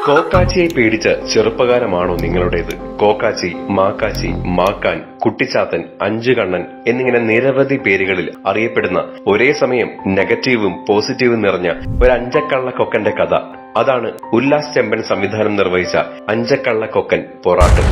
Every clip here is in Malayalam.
കോക്കാച്ചിയെ പേടിച്ച ചെറുപ്പകാലമാണോ നിങ്ങളുടേത്? കോക്കാച്ചി, മാക്കാച്ചി, മാക്കാൻ, കുട്ടിച്ചാത്തൻ, അഞ്ചുകണ്ണൻ എന്നിങ്ങനെ നിരവധി പേരുകളിൽ അറിയപ്പെടുന്ന ഒരേ സമയം നെഗറ്റീവും പോസിറ്റീവും നിറഞ്ഞ ഒരു അഞ്ചക്കള്ളക്കൊക്കന്റെ കഥ. അതാണ് ഉല്ലാസ് ചെമ്പൻ സംവിധാനം നിർവഹിച്ച അഞ്ചക്കള്ളക്കൊക്കൻ പൊറാട്ട്.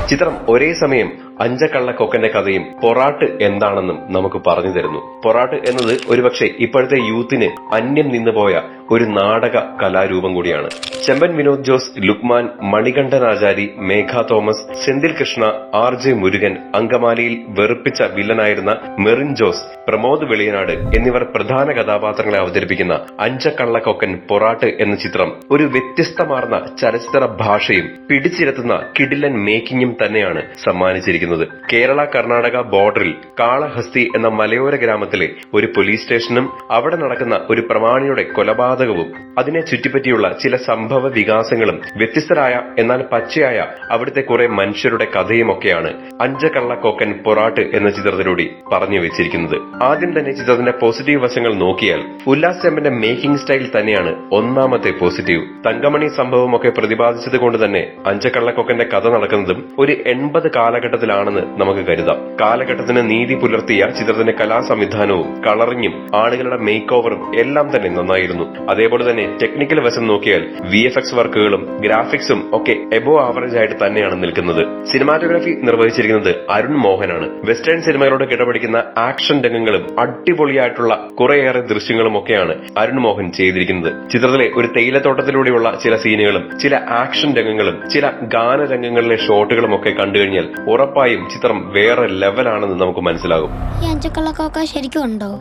ചിത്രം ഒരേ സമയം അഞ്ചക്കള്ളക്കൊക്കന്റെ കഥയും പൊറാട്ട് എന്താണെന്നും നമുക്ക് പറഞ്ഞു തരുന്നു. പൊറാട്ട് എന്നത് ഒരുപക്ഷെ ഇപ്പോഴത്തെ യൂത്തിന് അന്യം നിന്നുപോയ ഒരു നാടക കലാരൂപം കൂടിയാണ്. ചെമ്പൻ വിനോദ് ജോസ്, ലുക്മാൻ, മണികണ്ഠനാചാരി, മേഘ തോമസ്, സെന്തിൽ കൃഷ്ണ, RJ മുരുകൻ, അങ്കമാലിയിൽ വെറുപ്പിച്ച വില്ലനായിരുന്ന മെറിൻ ജോസ്, പ്രമോദ് വെളിയനാട് എന്നിവർ പ്രധാന കഥാപാത്രങ്ങളെ അവതരിപ്പിക്കുന്ന അഞ്ചക്കള്ളക്കൊക്കൻ പൊറാട്ട് എന്ന ചിത്രം ഒരു വ്യത്യസ്തമാർന്ന ചലച്ചിത്ര ഭാഷയും പിടിച്ചിരുത്തുന്ന കിടിലൻ മേക്കിങ്ങും തന്നെയാണ് സമ്മാനിച്ചിരിക്കുന്നത്. കേരള കർണാടക ബോർഡറിൽ കാളഹസ്തി എന്ന മലയോര ഗ്രാമത്തിലെ ഒരു പോലീസ് സ്റ്റേഷനും അവിടെ നടക്കുന്ന ഒരു പ്രമാണിയുടെ കൊലപാതകവും അതിനെ ചുറ്റിപ്പറ്റിയുള്ള ചില സംഭവ വികാസങ്ങളും വ്യത്യസ്തരായ എന്നാൽ പച്ചയായ അവിടുത്തെ കുറെ മനുഷ്യരുടെ കഥയുമൊക്കെയാണ് അഞ്ചക്കള്ളക്കൊക്കൻ പൊറാട്ട് എന്ന ചിത്രത്തിലൂടെ പറഞ്ഞു വെച്ചിരിക്കുന്നത്. ആദ്യം തന്നെ ചിത്രത്തിന്റെ പോസിറ്റീവ് വശങ്ങൾ നോക്കിയാൽ ഉല്ലാസ് ചെമ്പന്റെ മേക്കിംഗ് സ്റ്റൈൽ തന്നെയാണ് ഒന്നാമത്തെ പോസിറ്റീവ്. തങ്കമണി സംഭവമൊക്കെ പ്രതിപാദിച്ചത് കൊണ്ട് തന്നെ അഞ്ചക്കള്ളക്കൊക്കന്റെ കഥ നടക്കുന്നതും ഒരു 80 കാലഘട്ടത്തിലാണെന്ന് നമുക്ക് കരുതാം. കാലഘട്ടത്തിന് നീതി പുലർത്തിയ ചിത്രത്തിന്റെ കലാ സംവിധാനവും കളറിങ്ങും ആളുകളുടെ മേക്ക് ഓവറും എല്ലാം തന്നെ നന്നായിരുന്നു. അതേപോലെ തന്നെ ടെക്നിക്കൽ വശം നോക്കിയാൽ VFX വർക്കുകളും ഗ്രാഫിക്സും ഒക്കെ എബോ ആവറേജ് ആയിട്ട് തന്നെയാണ് നിൽക്കുന്നത്. സിനിമാറ്റോഗ്രാഫി നിർവഹിച്ചിരിക്കുന്നത് അരുൺ മോഹനാണ്. വെസ്റ്റേൺ സിനിമകളോട് കിടപിടിക്കുന്ന ആക്ഷൻ രംഗങ്ങളും അടിപൊളിയായിട്ടുള്ള കുറേയേറെ ദൃശ്യങ്ങളും ഒക്കെയാണ് അരുൺ മോഹൻ ചെയ്തിരിക്കുന്നത്. ചിത്രത്തിലെ ഒരു തേയിലത്തോട്ടത്തിലൂടെയുള്ള ചില സീനുകളും ചില ആക്ഷൻ രംഗങ്ങളും ചില ഗാനരംഗങ്ങളിലെ ഷോട്ടുകളും ഒക്കെ കണ്ടു കഴിഞ്ഞാൽ ഉറപ്പായും ചിത്രം വേറെ ലെവലാണെന്ന് നമുക്ക് മനസ്സിലാകും.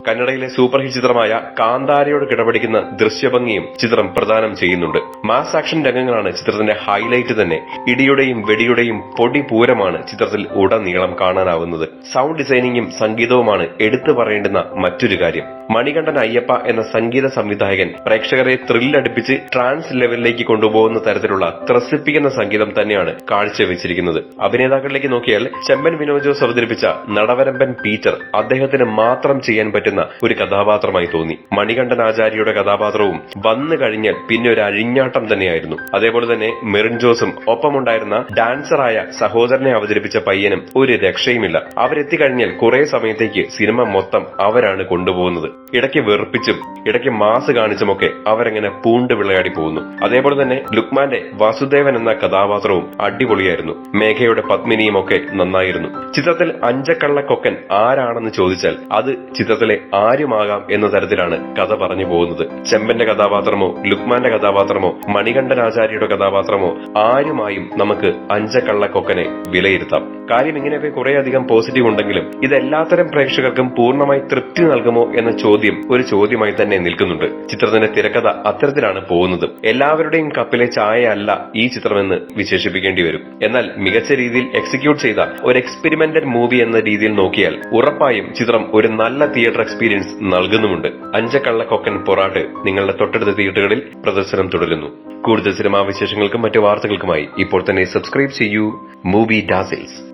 കന്നഡയിലെ സൂപ്പർ ഹിറ്റ് ചിത്രമായ കാന്താരയോട് കിടപിടിക്കുന്ന ദൃശ്യഭംഗിയും ചിത്രം പ്രദാനം ചെയ്യുന്നുണ്ട്. മാസ് ആക്ഷൻ രംഗങ്ങളാണ് ചിത്രത്തിന്റെ ഹൈലൈറ്റ് തന്നെ. ഇടിയുടെയും വെടിയുടെയും പൊടിപൂരമാണ് ചിത്രത്തിൽ ഉടനീളം കാണാനാവുന്നത്. സൗണ്ട് ഡിസൈനിങ്ങും സംഗീതവുമാണ് എടുത്തു പറയേണ്ടുന്ന മറ്റൊരു കാര്യം. മണികണ്ഠൻ അയ്യപ്പ എന്ന സംഗീത സംവിധായകൻ പ്രേക്ഷകരെ ത്രില്ലടിപ്പിച്ച് ട്രാൻസ് ലെവലിലേക്ക് കൊണ്ടുപോകുന്ന തരത്തിലുള്ള ത്രസിപ്പിക്കുന്ന സംഗീതം തന്നെയാണ് കാഴ്ചവെച്ചിരിക്കുന്നത്. അഭിനേതാക്കളിലേക്ക് നോക്കിയാൽ ചെമ്പൻ വിനോദ് ജോസ് അവതരിപ്പിച്ച നടവരമ്പൻ പീറ്റർ അദ്ദേഹത്തിന് മാത്രം ചെയ്യാൻ പറ്റുന്ന ഒരു കഥാപാത്രമായി തോന്നി. മണികണ്ഠൻ ആചാര്യയുടെ കഥാപാത്രവും വന്നു കഴിഞ്ഞാൽ പിന്നെ ഒരു അഴിഞ്ഞാട്ടം തന്നെയായിരുന്നു. അതേപോലെ തന്നെ മെറിൻ ജോസും ഒപ്പമുണ്ടായിരുന്ന ഡാൻസറായ സഹോദരനെ അവതരിപ്പിച്ച പയ്യനും ഒരു രക്ഷയുമില്ല. അവരെത്തിക്കഴിഞ്ഞാൽ കുറെ സമയത്തേക്ക് സിനിമ മൊത്തം അവരാണ് കൊണ്ടുപോകുന്നത്. ഇടയ്ക്ക് വെറുപ്പിച്ചും ഇടയ്ക്ക് മാസ് കാണിച്ചുമൊക്കെ അവരെങ്ങനെ പൂണ്ട് വിളയാടി പോകുന്നു. അതേപോലെ തന്നെ ലുക്മാന്റെ വാസുദേവൻ എന്ന കഥാപാത്രവും അടിപൊളിയായിരുന്നു. മേഘയുടെ പത്മിനിയും ഒക്കെ നന്നായിരുന്നു. ചിത്രത്തിൽ അഞ്ചക്കള്ളക്കൊക്കൻ ആരാണെന്ന് ചോദിച്ചാൽ അത് ചിത്രത്തിലെ ആരുമാകാം എന്ന തരത്തിലാണ് കഥ പറഞ്ഞു പോകുന്നത്. ചെമ്പന്റെ കഥാപാത്രമോ ലുക്മാന്റെ കഥാപാത്രമോ മണികണ്ഠനാചാര്യയുടെ കഥാപാത്രമോ ആരുമായും നമുക്ക് അഞ്ചക്കള്ളക്കൊക്കനെ വിലയിരുത്താം. കാര്യം ഇങ്ങനെയൊക്കെ കുറേയധികം പോസിറ്റീവ് ഉണ്ടെങ്കിലും ഇതെല്ലാത്തരം പ്രേക്ഷകർക്കും പൂർണ്ണമായി തൃപ്തി നൽകുമോ എന്ന ചോദ്യം ഒരു ചോദ്യമായി തന്നെ നിൽക്കുന്നുണ്ട്. ചിത്രത്തിന്റെ തിരക്കഥ അത്തരത്തിലാണ് പോകുന്നത്. എല്ലാവരുടെയും കപ്പിലെ ചായ അല്ല ഈ ചിത്രമെന്ന് വിശേഷിപ്പിക്കേണ്ടി വരും. എന്നാൽ മികച്ച രീതിയിൽ എക്സിക്യൂട്ട് ചെയ്ത ഒരു എക്സ്പെരിമെന്റൽ മൂവി എന്ന രീതിയിൽ നോക്കിയാൽ ഉറപ്പായും ചിത്രം ഒരു നല്ല തിയേറ്റർ എക്സ്പീരിയൻസ് നൽകുന്നുമുണ്ട്. അഞ്ചക്കള്ളക്കൊക്കൻ പൊറാട്ട് നിങ്ങളുടെ തൊട്ടടുത്ത തിയേറ്ററുകളിൽ പ്രദർശനം തുടരുന്നു. കൂടുതൽ സിനിമാ വിശേഷങ്ങൾക്കും മറ്റു വാർത്തകൾക്കുമായി ഇപ്പോൾ തന്നെ സബ്സ്ക്രൈബ് ചെയ്യൂ മൂവി ഡാസിൽസ്.